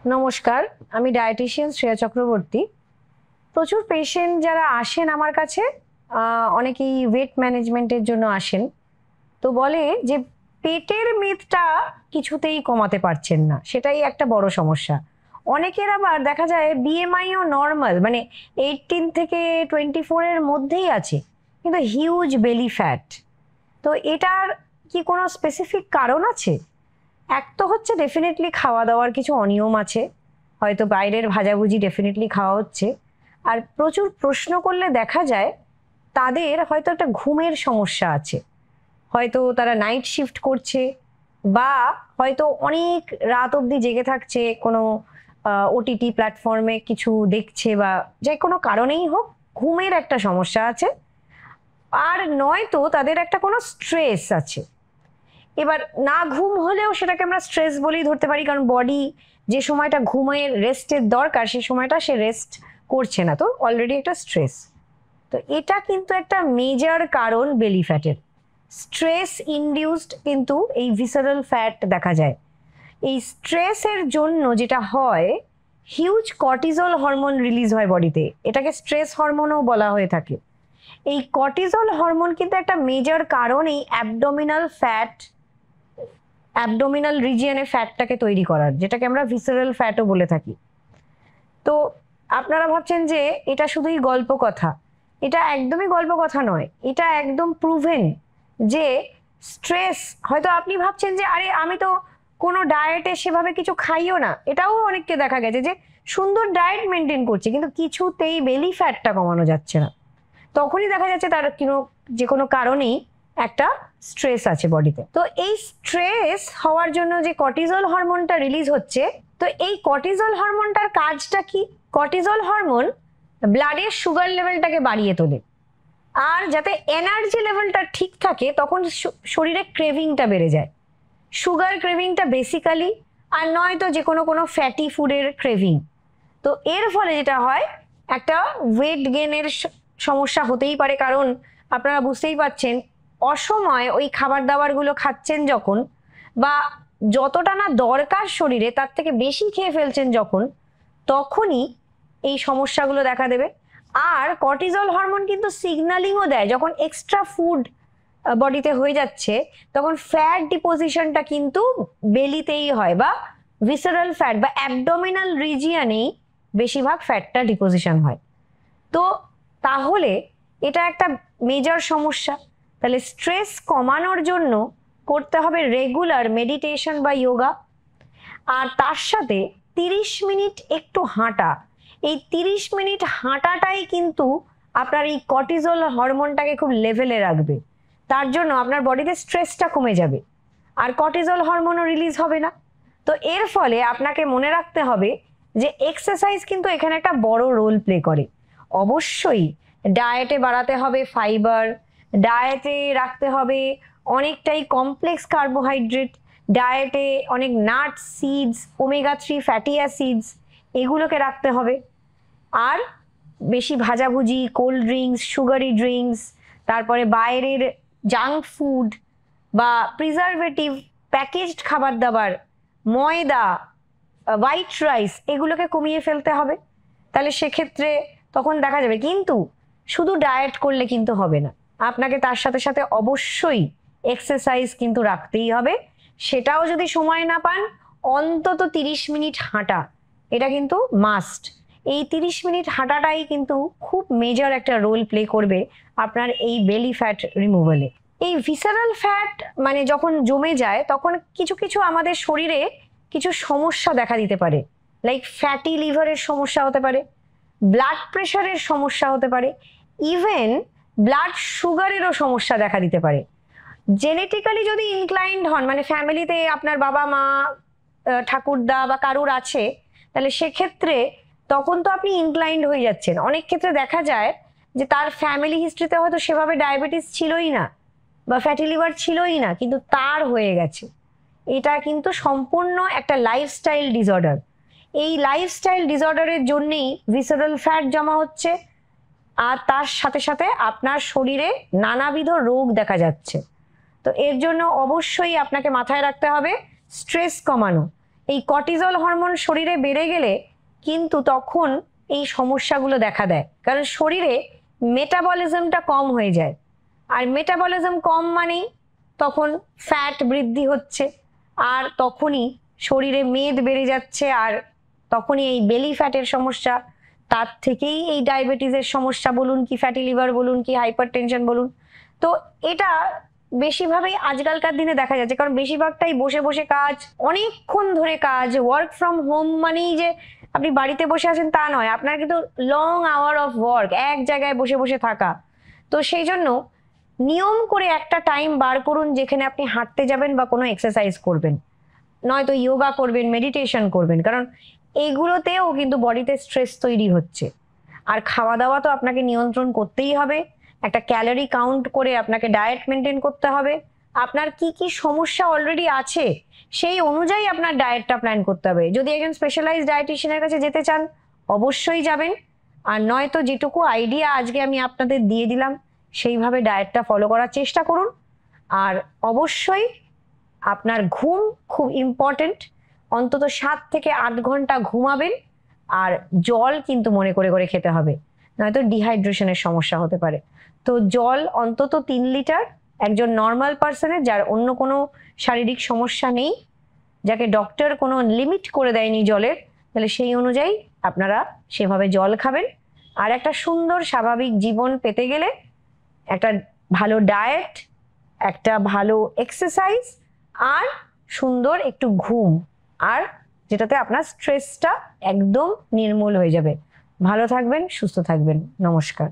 নমস্কার, আমি ডায়েটিশিয়ান শ্রেয়া চক্রবর্তী। প্রচুর পেশেন্ট যারা আসেন আমার কাছে, অনেকেই ওয়েট ম্যানেজমেন্টের জন্য আসেন। তো বলে যে পেটের মেদটা কিছুতেই কমাতে পারছেন না, সেটাই একটা বড় সমস্যা। অনেকের আবার দেখা যায় বিএমআইও নর্মাল, মানে 18 থেকে 24-এর মধ্যেই আছে, কিন্তু হিউজ বেলি ফ্যাট। তো এটার কি কোনো স্পেসিফিক কারণ আছে? এক তো হচ্ছে ডেফিনেটলি খাওয়া দাওয়ার কিছু অনিয়ম আছে, হয়তো বাইরের ভাজাভুজি ডেফিনেটলি খাওয়া হচ্ছে। আর প্রচুর প্রশ্ন করলে দেখা যায় তাদের হয়তো একটা ঘুমের সমস্যা আছে, হয়তো তারা নাইট শিফট করছে, বা হয়তো অনেক রাত অবধি জেগে থাকছে, কোনো ওটিটি প্ল্যাটফর্মে কিছু দেখছে, বা যে কোনো কারণেই হোক ঘুমের একটা সমস্যা আছে। আর নয়তো তাদের একটা কোনো স্ট্রেস আছে। এবার না ঘুম হলেও সেটাকে আমরা স্ট্রেস বলেই ধরতে পারি, কারণ বডি যে সময়টা ঘুমের রেস্টের দরকার সেই সময়টা সে রেস্ট করছে না, তো অলরেডি একটা স্ট্রেস। তো এটা কিন্তু একটা মেজর কারণ বেলি ফ্যাটের। স্ট্রেস ইনডিউসড কিন্তু এই ভিসারাল ফ্যাট দেখা যায়। এই স্ট্রেসের জন্য যেটা হয়, হিউজ কর্টিজল হরমোন রিলিজ হয় বডিতে, এটাকে স্ট্রেস হরমোনও বলা হয়ে থাকে। এই কর্টিজল হরমোন কিন্তু একটা মেজর কারণ এই অ্যাবডোমিনাল রিজিয়নে ফ্যাটটাকে তৈরি করার, যেটাকে আমরা ভিসারাল ফ্যাটও বলে থাকি। তো আপনারা ভাবছেন যে এটা শুধুই গল্প কথা, এটা একদমই গল্প কথা নয়, এটা একদম প্রুভেন যে স্ট্রেস, হয়তো আপনি ভাবছেন যে আরে আমি তো কোনো ডায়েটে সেভাবে কিছু খাইও না, এটাও অনেককে দেখা গেছে যে সুন্দর ডায়েট মেনটেন করছে কিন্তু কিছুতেই বেলি ফ্যাটটা কমানো যাচ্ছে না। তখনই দেখা যাচ্ছে তার যে কোনো কারণেই একটা স্ট্রেস আছে বডিতে। তো এই স্ট্রেস হওয়ার জন্য যে কর্টিজল হরমোনটা রিলিজ হচ্ছে, তো এই কর্টিজল হরমোনটার কাজটা কি? কর্টিজল হরমোন ব্লাডের সুগার লেভেলটাকে বাড়িয়ে তোলে, আর যাতে এনার্জি লেভেলটা ঠিক থাকে তখন শরীরে ক্রেভিংটা বেড়ে যায়। সুগার ক্রেভিংটা বেসিক্যালি, আর নয়তো যে কোনো ফ্যাটি ফুডের ক্রেভিং। তো এর ফলে যেটা হয়, একটা ওয়েট গেনের সমস্যা হতেই পারে, কারণ আপনারা বুঝতেই পারছেন অসময় ওই খাবার দাবারগুলো খাচ্ছেন যখন, বা যতটা না দরকার শরীরে তার থেকে বেশি খেয়ে ফেলছেন যখন, তখনই এই সমস্যাগুলো দেখা দেবে। আর কর্টিজল হরমোন কিন্তু সিগন্যালিংও দেয়, যখন এক্সট্রা ফুড বডিতে হয়ে যাচ্ছে তখন ফ্যাট ডিপোজিশনটা কিন্তু বেলিতেই হয়, বা ভিসারাল ফ্যাট বা অ্যাবডোমিনাল রিজিয়নেই বেশিরভাগ ফ্যাটটা ডিপোজিশন হয়। তো তাহলে এটা একটা মেজর সমস্যা। তাহলে স্ট্রেস কমানোর জন্য করতে হবে রেগুলার মেডিটেশন বা যোগা, আর তার সাথে 30 মিনিট একটু হাঁটা। এই 30 মিনিট হাঁটাটাই কিন্তু আপনার এই কর্টিজল হরমোনটাকে খুব লেভেলে রাখবে, তার জন্য আপনার বডিতে স্ট্রেসটা কমে যাবে আর কর্টিজল হরমোনও রিলিজ হবে না। তো এর ফলে আপনাকে মনে রাখতে হবে যে এক্সারসাইজ কিন্তু এখানে একটা বড় রোল প্লে করে। অবশ্যই ডায়েটে বাড়াতে হবে ফাইবার, ডায়েটে রাখতে হবে অনেকটাই কমপ্লেক্স কার্বোহাইড্রেট, ডায়েটে অনেক nuts, seeds, omega 3 fatty acids, এগুলোকে রাখতে হবে। আর বেশি ভাজাভুজি, কোল্ড ড্রিঙ্কস, সুগারি ড্রিঙ্কস, তারপরে বাইরের জাঙ্ক ফুড বা প্রিজারভেটিভ প্যাকেজড খাবার দাবার, ময়দা, হোয়াইট রাইস, এগুলোকে কমিয়ে ফেলতে হবে। তাহলে সেক্ষেত্রে তখন দেখা যাবে। কিন্তু শুধু ডায়েট করলে কিন্তু হবে না, আপনাকে তার সাথে সাথে অবশ্যই এক্সারসাইজ কিন্তু রাখতেই হবে। সেটাও যদি সময় না পান, অন্তত 30 মিনিট হাঁটা, এটা কিন্তু মাস্ট। এই 30 মিনিট হাঁটাটাই কিন্তু খুব মেজর একটা রোল প্লে করবে আপনার এই বেলি ফ্যাট রিমুভালে। এই ভিসারাল ফ্যাট মানে যখন জমে যায় তখন কিছু কিছু আমাদের শরীরে কিছু সমস্যা দেখা দিতে পারে, লাইক ফ্যাটি লিভারের সমস্যা হতে পারে, ব্লাড প্রেশারের সমস্যা হতে পারে, ইভেন ব্লাড সুগারেরও সমস্যা দেখা দিতে পারে। জেনেটিক্যালি যদি ইনক্লাইন্ড হন, মানে ফ্যামিলিতে আপনার বাবা মা, ঠাকুরদা বা কারুর আছে, তাহলে সেক্ষেত্রে তখন তো আপনি ইনক্লাইন্ড হয়ে যাচ্ছেন। অনেক ক্ষেত্রে দেখা যায় যে তার ফ্যামিলি হিস্ট্রিতে হয়তো সেভাবে ডায়াবেটিস ছিলই না বা ফ্যাটি লিভার ছিলই না, কিন্তু তার হয়ে গেছে। এটা কিন্তু সম্পূর্ণ একটা লাইফস্টাইল ডিসঅর্ডার। এই লাইফস্টাইল ডিসঅর্ডারের জন্যই ভিসারাল ফ্যাট জমা হচ্ছে, আর তার সাথে সাথে আপনার শরীরে নানাবিধ রোগ দেখা যাচ্ছে। তো এর জন্য অবশ্যই আপনাকে মাথায় রাখতে হবে স্ট্রেস কমানো। এই কর্টিজল হরমোন শরীরে বেড়ে গেলে কিন্তু তখন এই সমস্যাগুলো দেখা দেয়, কারণ শরীরে মেটাবলিজমটা কম হয়ে যায়। আর মেটাবলিজম কম মানেই তখন ফ্যাট বৃদ্ধি হচ্ছে, আর তখনই শরীরে মেদ বেড়ে যাচ্ছে, আর তখনই এই বেলি ফ্যাটের সমস্যা, তার থেকেই এই ডায়াবেটিসের সমস্যা বলুন কি ফ্যাটি লিভার বলুন কি হাইপার টেনশন বলুন। তো এটা বেশিরভাগই আজকালকার দিনে দেখা যাচ্ছে, কারণ বেশিরভাগটাই বসে বসে কাজ, অনেকক্ষণ ধরে কাজ। ওয়ার্ক ফ্রম হোম মানেই যে আপনি বাড়িতে বসে আছেন তা নয়, আপনার কিন্তু লং আওয়ার অফ ওয়ার্ক, এক জায়গায় বসে বসে থাকা। তো সেই জন্য নিয়ম করে একটা টাইম বার করুন যেখানে আপনি হাঁটতে যাবেন বা কোনো এক্সারসাইজ করবেন, নয়তো যোগা করবেন, মেডিটেশন করবেন, কারণ এইগুলোতেও কিন্তু বডিতে স্ট্রেস তৈরি হচ্ছে। আর খাওয়া দাওয়া তো আপনাকে নিয়ন্ত্রণ করতেই হবে, একটা ক্যালোরি কাউন্ট করে আপনাকে ডায়েট মেনটেন করতে হবে। আপনার কি কি সমস্যা অলরেডি আছে সেই অনুযায়ী আপনার ডায়েটটা প্ল্যান করতে হবে। যদি একজন স্পেশালাইজড ডায়েটিশিয়ানের কাছে যেতে চান অবশ্যই যাবেন, আর নয়তো যেটুকু আইডিয়া আজকে আমি আপনাদের দিয়ে দিলাম সেইভাবে ডায়েটটা ফলো করার চেষ্টা করুন। আর অবশ্যই আপনার ঘুম খুব ইম্পর্টেন্ট, অন্তত 7 থেকে 8 ঘন্টা ঘুমাবেন। আর জল কিন্তু মনে করে করে খেতে হবে, নয়তো ডিহাইড্রেশনের সমস্যা হতে পারে। তো জল অন্তত 3 লিটার একজন নর্মাল পার্সনের, যার অন্য কোনো শারীরিক সমস্যা নেই, যাকে ডক্টর কোনো লিমিট করে দেয়নি জলের, তাহলে সেই অনুযায়ী আপনারা সেভাবে জল খাবেন। আর একটা সুন্দর স্বাভাবিক জীবন পেতে গেলে একটা ভালো ডায়েট, একটা ভালো এক্সারসাইজ, আর সুন্দর একটু ঘুম, আর যেটাতে আপনার স্ট্রেসটা একদম নির্মূল হয়ে যাবে। ভালো থাকবেন, সুস্থ থাকবেন। নমস্কার।